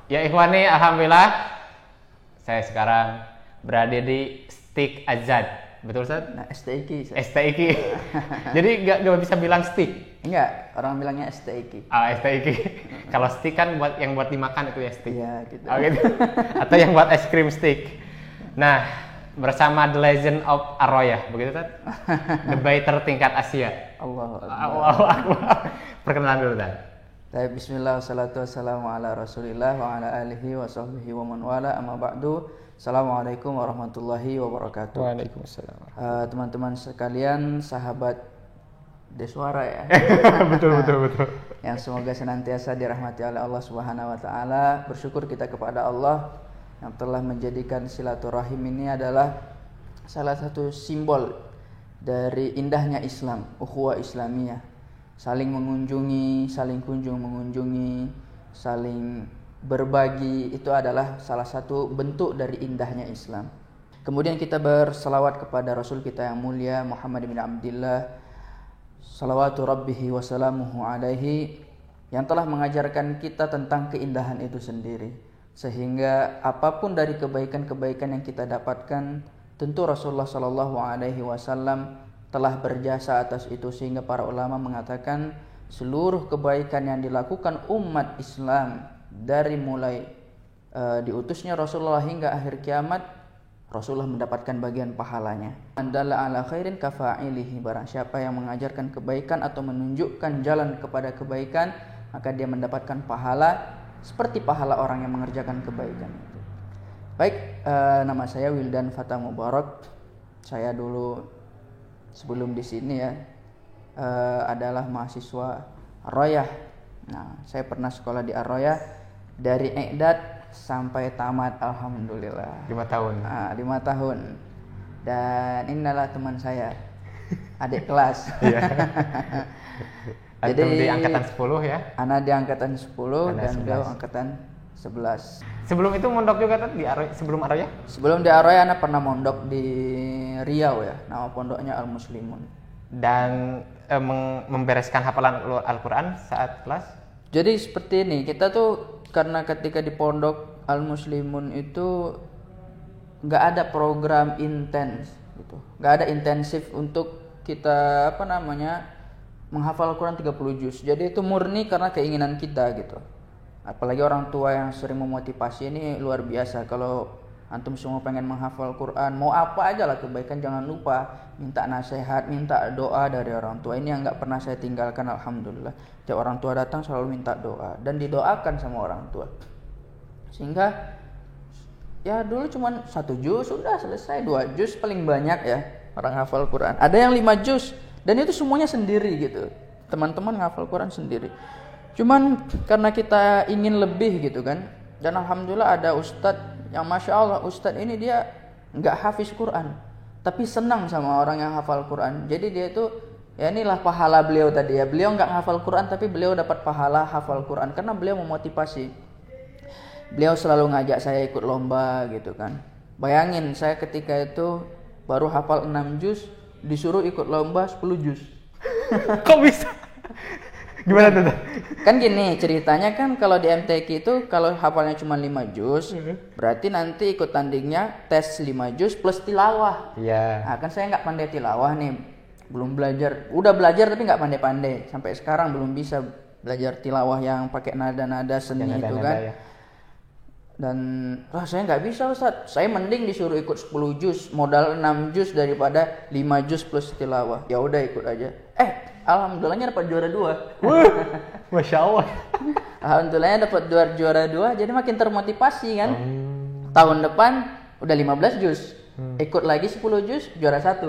Ya ikhwani, alhamdulillah saya sekarang berada di Stick Azad. Betul Ustaz? Nah, STIK. STIK. Jadi nggak bisa bilang stick. Enggak, orang bilangnya STIK. STIK. Kalau stick kan yang buat dimakan itu ya stick. Iya, gitu. Gitu. Atau yang buat es krim stick. Nah, bersama The Legend of Arroya, begitu Ustaz? The Baiter tingkat Asia. Allahu Akbar. Perkenalan dulu Ustaz. Bismillah, wassalatu wassalamu ala rasulillah wa ala alihi wa sahbihi wa man wala, amma ba'du. Assalamualaikum warahmatullahi wabarakatuh. Waalaikumsalam. Teman-teman sekalian, sahabat Deswara ya. Betul. Yang semoga senantiasa dirahmati oleh Allah Subhanahu wa taala. Bersyukur kita kepada Allah yang telah menjadikan silaturahim ini adalah salah satu simbol dari indahnya Islam, ukhuwah Islamiyah. Saling mengunjungi, saling kunjung mengunjungi, saling berbagi, itu adalah salah satu bentuk dari indahnya Islam. Kemudian kita berselawat kepada Rasul kita yang mulia Muhammad bin Abdillah, salawatu rabbihi wa salamuhu alaihi, yang telah mengajarkan kita tentang keindahan itu sendiri. Sehingga apapun dari kebaikan-kebaikan yang kita dapatkan, tentu Rasulullah sallallahu alaihi wasallam telah berjasa atas itu, sehingga para ulama mengatakan seluruh kebaikan yang dilakukan umat Islam dari mulai diutusnya Rasulullah hingga akhir kiamat, Rasulullah mendapatkan bagian pahalanya. Andalla ala khairin kafa'ilihi, barang siapa yang mengajarkan kebaikan atau menunjukkan jalan kepada kebaikan, maka dia mendapatkan pahala seperti pahala orang yang mengerjakan kebaikan itu. Baik, nama saya Wildan Fatah Mubarak. Saya dulu sebelum di sini ya adalah mahasiswa Arroyah. Nah, saya pernah sekolah di Arroyah dari I'dad sampai tamat, alhamdulillah. 5 tahun. 5 tahun. Dan inilah teman saya, adik kelas. Iya. Jadi di angkatan 10 ya. Anak di angkatan 10 Anda dan 11. beliau angkatan 11. Sebelum itu mondok juga kan di Arroya, sebelum Arroya? Sebelum di Arroya anak pernah mondok di Riau ya, nama pondoknya Al Muslimun. Dan membereskan hafalan Al-Quran saat kelas? Jadi seperti ini, kita tuh karena ketika di pondok Al Muslimun itu nggak ada program intens gitu, nggak ada intensif untuk kita menghafal Al-Quran 30 juz. Jadi itu murni karena keinginan kita gitu. Apalagi orang tua yang sering memotivasi ini luar biasa. Kalau antum semua pengen menghafal Quran, mau apa aja lah kebaikan, jangan lupa minta nasihat, minta doa dari orang tua. Ini yang nggak pernah saya tinggalkan, alhamdulillah. Tiap orang tua datang selalu minta doa dan didoakan sama orang tua. Sehingga ya dulu cuman 1 juz sudah selesai, 2 juz paling banyak ya orang hafal Quran. Ada yang 5 juz dan itu semuanya sendiri gitu. Teman-teman ngafal Quran sendiri. Cuman karena kita ingin lebih gitu kan, dan alhamdulillah ada ustadz yang masya Allah, ustadz ini dia nggak hafiz Quran tapi senang sama orang yang hafal Quran. Jadi dia itu ya inilah pahala beliau tadi ya, beliau nggak hafal Quran tapi beliau dapat pahala hafal Quran karena beliau memotivasi. Beliau selalu ngajak saya ikut lomba gitu kan. Bayangin saya ketika itu baru hafal 6 juz disuruh ikut lomba 10 juz. Kok bisa? Gimana tuh? Kan gini ceritanya, kan kalau di MTQ itu kalau hafalnya cuma 5 juz, berarti nanti ikut tandingnya tes 5 juz plus tilawah. Iya. Nah, kan saya nggak pandai tilawah nih, belum belajar. Udah belajar tapi nggak pandai-pandai. Sampai sekarang belum bisa belajar tilawah yang pakai nada-nada seni itu kan. Ya. Dan saya nggak bisa Ustaz. Saya mending disuruh ikut 10 juz, modal 6 juz daripada 5 juz plus tilawah. Ya udah ikut aja. Alhamdulillahnya dapat juara 2. Masya Allah. Alhamdulillahnya dapat juara 2, jadi makin termotivasi kan. Tahun depan udah 15 juz. Ikut lagi 10 juz, juara 1.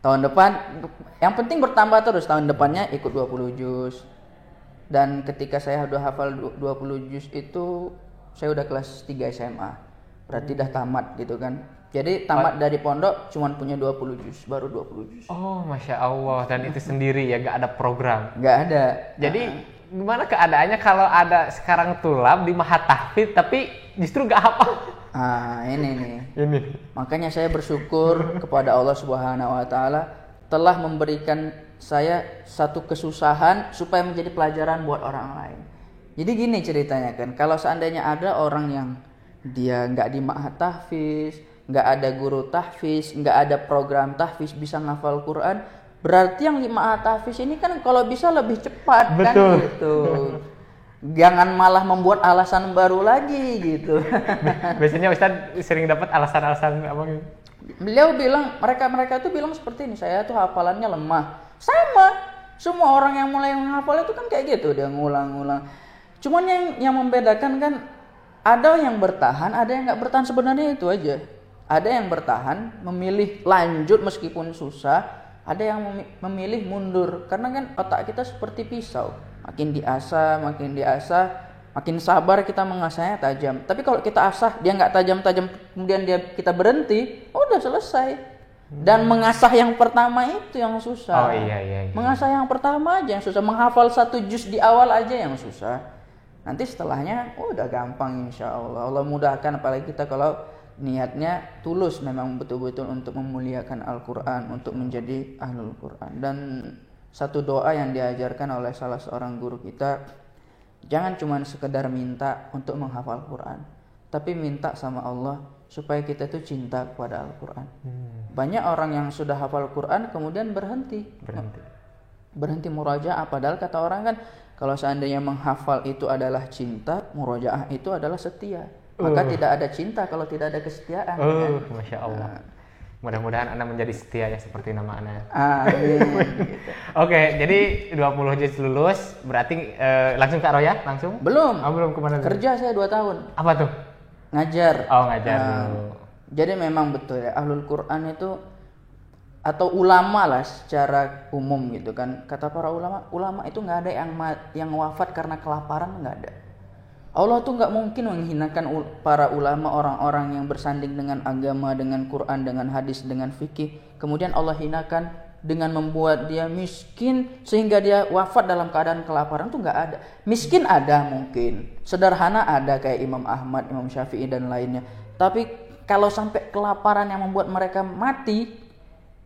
Tahun depan yang penting bertambah terus, tahun depannya ikut 20 juz. Dan ketika saya udah hafal 20 juz itu saya udah kelas 3 SMA. Berarti udah tamat gitu kan. Jadi tamat dari pondok cuman punya 20 juz, baru 20 juz. Oh, Masya Allah. Dan itu sendiri ya, gak ada program? Gak ada. Jadi gimana keadaannya kalau ada sekarang tulab di Mahat Tahfidz tapi justru gak hafal? Ini nih. Makanya saya bersyukur kepada Allah Subhanahu wa taala telah memberikan saya satu kesusahan supaya menjadi pelajaran buat orang lain. Jadi gini ceritanya kan, kalau seandainya ada orang yang dia nggak di ma'had tahfiz, nggak ada guru tahfiz, nggak ada program tahfiz bisa ngafal Quran, berarti yang di ma'had tahfiz ini kan kalau bisa lebih cepat. Betul. Kan gitu. Jangan malah membuat alasan baru lagi gitu. Biasanya Ustadz sering dapat alasan-alasan apa gitu. Beliau bilang, mereka tuh bilang seperti ini, saya tuh hafalannya lemah. Sama, semua orang yang mulai menghafal itu kan kayak gitu, dia ngulang-ngulang. Cuman yang membedakan kan, ada yang bertahan, ada yang nggak bertahan, sebenarnya itu aja. Ada yang bertahan, memilih lanjut meskipun susah, ada yang memilih mundur. Karena kan otak kita seperti pisau, makin diasah, makin sabar kita mengasahnya tajam. Tapi kalau kita asah dia nggak tajam-tajam, kemudian kita berhenti, udah selesai. Dan mengasah yang pertama itu yang susah. Oh iya. Mengasah yang pertama aja yang susah. Menghafal 1 juz di awal aja yang susah. Nanti setelahnya udah gampang insya Allah. Allah mudahkan, apalagi kita kalau niatnya tulus memang betul-betul untuk memuliakan Al-Quran, untuk menjadi ahlul Quran. Dan satu doa yang diajarkan oleh salah seorang guru kita, jangan cuma sekedar minta untuk menghafal Quran, tapi minta sama Allah supaya kita tuh cinta kepada Al-Quran. Banyak orang yang sudah hafal Quran kemudian berhenti murajaah, padahal kata orang kan kalau seandainya menghafal itu adalah cinta, murajaah itu adalah setia. Maka tidak ada cinta kalau tidak ada kesetiaan. Kan? Masya Allah. Mudah-mudahan Anda menjadi setia ya seperti nama Anda. Amin. Oke, jadi 20 juz lulus, berarti langsung ke Ar-Royah? Langsung? Belum. Belum, kemana dulu? Kerja saya 2 tahun. Apa tuh? Ngajar. Oh, ngajar dulu. Jadi memang betul ya, ahlul Quran itu atau ulama lah secara umum gitu kan. Kata para ulama itu nggak ada yang wafat karena kelaparan, nggak ada. Allah tuh nggak mungkin menghinakan para ulama, orang-orang yang bersanding dengan agama, dengan Quran, dengan hadis, dengan fikih. Kemudian Allah hinakan dengan membuat dia miskin sehingga dia wafat dalam keadaan kelaparan, tuh nggak ada. Miskin ada mungkin, sederhana ada kayak Imam Ahmad, Imam Syafi'i dan lainnya. Tapi kalau sampai kelaparan yang membuat mereka mati,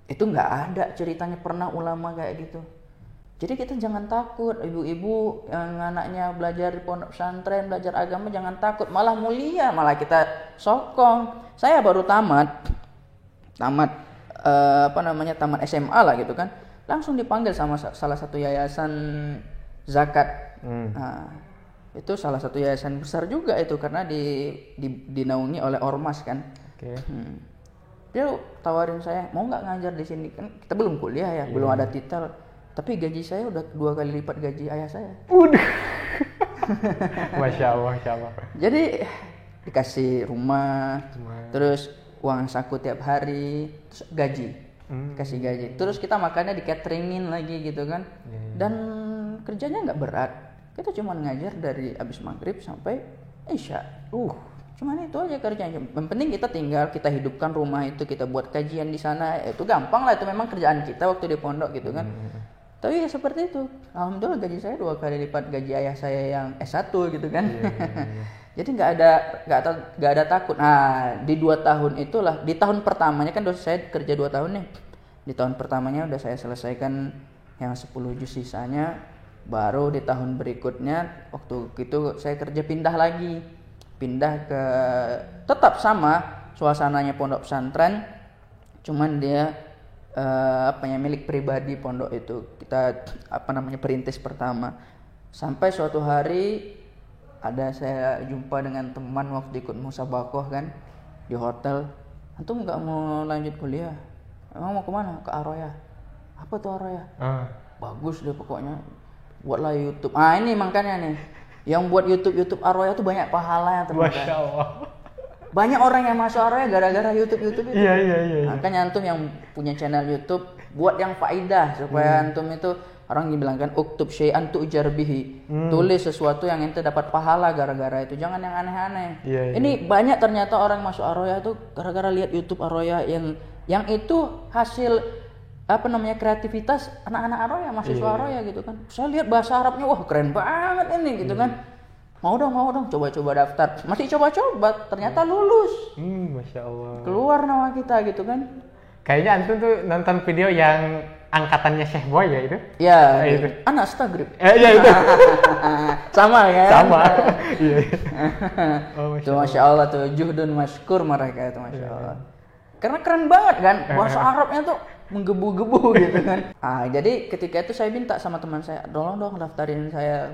itu nggak ada ceritanya pernah ulama kayak gitu. Jadi kita jangan takut, ibu-ibu yang anaknya belajar di pondok pesantren, belajar agama, jangan takut, malah mulia, malah kita sokong. Saya baru tamat SMA lah gitu kan, langsung dipanggil sama salah satu yayasan zakat. Nah, itu salah satu yayasan besar juga itu karena dinaungi oleh ormas kan. Dia tawarin saya, mau nggak ngajar di sini, kan kita belum kuliah ya, belum ada titel. Tapi gaji saya udah 2 kali lipat gaji ayah saya. Udah. Masya Allah. Jadi dikasih rumah, terus uang saku tiap hari, terus gaji, kasih gaji. Terus kita makannya di cateringin lagi gitu kan. Dan kerjanya nggak berat. Kita cuma ngajar dari abis maghrib sampai isya. Cuman itu aja kerjanya. Yang penting kita tinggal, kita hidupkan rumah itu, kita buat kajian di sana. Itu gampang lah, itu memang kerjaan kita waktu di pondok gitu kan. Tapi ya seperti itu. Alhamdulillah gaji saya 2 kali lipat gaji ayah saya yang S1 gitu kan. Jadi nggak ada takut. Nah, di 2 tahun itulah, di tahun pertamanya kan saya kerja 2 tahun nih. Di tahun pertamanya udah saya selesaikan yang 10 juz sisanya. Baru di tahun berikutnya waktu itu saya kerja pindah ke tetap sama suasananya pondok pesantren, cuman dia milik pribadi pondok itu. Kita perintis pertama. Sampai suatu hari saya jumpa dengan teman waktu ikut musabaqah kan di hotel. Antum nggak mau lanjut kuliah? Emang mau kemana? Ke Ar-Royah. Apa tuh Ar-Royah? Bagus deh pokoknya. Buatlah YouTube. Ini makanya nih, yang buat YouTube Ar-Royah tuh banyak pahalanya ternyata. Masya Allah. Banyak orang yang masuk Ar-Royah gara-gara YouTube itu. Iya. Makanya antum yang punya channel YouTube, buat yang faidah supaya antum itu, orang dibilang kan uktub syai'an tu'jar bihi. Tulis sesuatu yang ente dapat pahala gara-gara itu. Jangan yang aneh-aneh. Ini banyak ternyata orang masuk Ar-Royah tuh gara-gara lihat YouTube Ar-Royah yang itu hasil kreativitas anak-anak Ar-Royah, mahasiswa Ar-Royah gitu kan. Saya lihat bahasa Arabnya, wah keren banget ini gitu kan. Mau dong, coba-coba daftar. Masih coba-coba, ternyata lulus. Masya Allah. Keluar nama kita gitu kan. Kayaknya antum tuh nonton video yang angkatannya Syekh Boy ya itu? Ya, itu. anak Stagrib. Iya itu. Sama kan? Sama. Iya. Itu Masya Allah tuh, juhdun masykur mereka itu Masya Allah. Karena keren banget kan, bahasa Arabnya tuh menggebu-gebu gitu kan. Jadi ketika itu saya minta sama teman saya, tolong dong daftarin saya.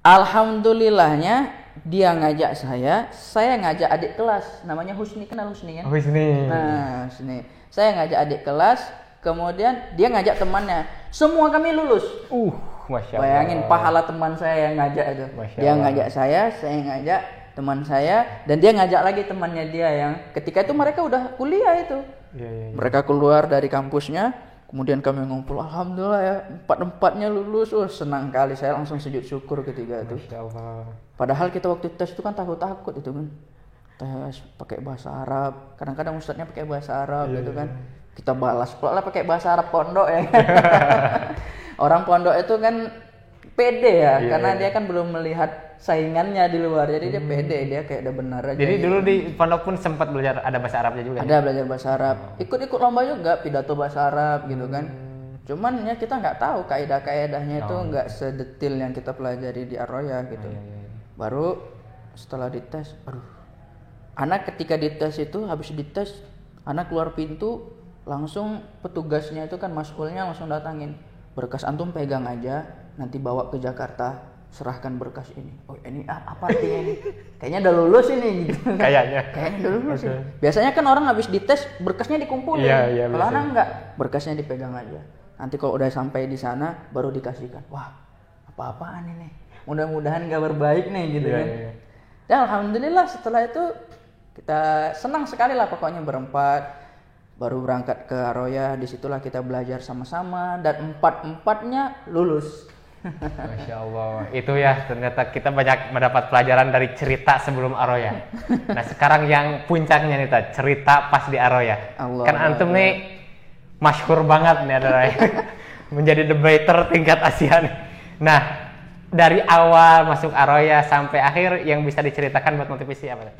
Alhamdulillahnya dia ngajak saya ngajak adik kelas, namanya Husni, kenal Husni kan? Husni. Nah, Husni. Saya ngajak adik kelas, kemudian dia ngajak temannya. Semua kami lulus. Masya Allah. Bayangin pahala teman saya yang ngajak itu. Dia ngajak saya ngajak teman saya, dan dia ngajak lagi temannya dia yang ketika itu mereka udah kuliah itu. Iya. Mereka keluar dari kampusnya, kemudian kami ngumpul, alhamdulillah ya, empatnya lulus. Senang kali, saya langsung sujud syukur ketika itu. Masya Allah. Padahal kita waktu tes itu kan takut itu kan. Tes pakai bahasa Arab, kadang-kadang ustadznya pakai bahasa Arab gitu kan. Kita balas pula pakai bahasa Arab pondok ya. Orang pondok itu kan pede ya, karena dia kan belum melihat saingannya di luar, jadi dia pede, dia kayak udah benar aja. Jadi gitu. dulu di pondok pun sempat belajar ada bahasa Arabnya juga. Ada belajar bahasa Arab, ikut-ikut lomba juga pidato bahasa Arab gitu kan. Cuman ya kita nggak tahu kaidah-kaidahnya itu nggak sedetil yang kita pelajari di Ar-Royah gitu. Baru setelah dites, anak ketika dites itu, habis dites, anak keluar pintu, langsung petugasnya itu kan maskulnya langsung datangin, berkas antum pegang aja, nanti bawa ke Jakarta, serahkan berkas ini. Oh ini apa artinya ini? Kayaknya udah lulus ini gitu. Kayaknya udah lulus. Okay. Biasanya kan orang habis dites berkasnya dikumpulin. Iya, kalau anak enggak, berkasnya dipegang aja. Nanti kalau udah sampai di sana baru dikasihkan. Wah, apa-apaan ini? Mudah-mudahan kabar baik nih gitu kan. Iya. Dan alhamdulillah setelah itu kita senang sekali lah pokoknya berempat. Baru berangkat ke Ar-Royah, disitulah kita belajar sama-sama dan empat-empatnya lulus. Masya Allah, itu ya ternyata kita banyak mendapat pelajaran dari cerita sebelum Ar-Royah. Nah sekarang yang puncaknya nih cerita pas di Ar-Royah. Kan antum nih masyhur banget nih adalah menjadi debater tingkat Asia nih. Nah dari awal masuk Ar-Royah sampai akhir yang bisa diceritakan buat motivasi apa?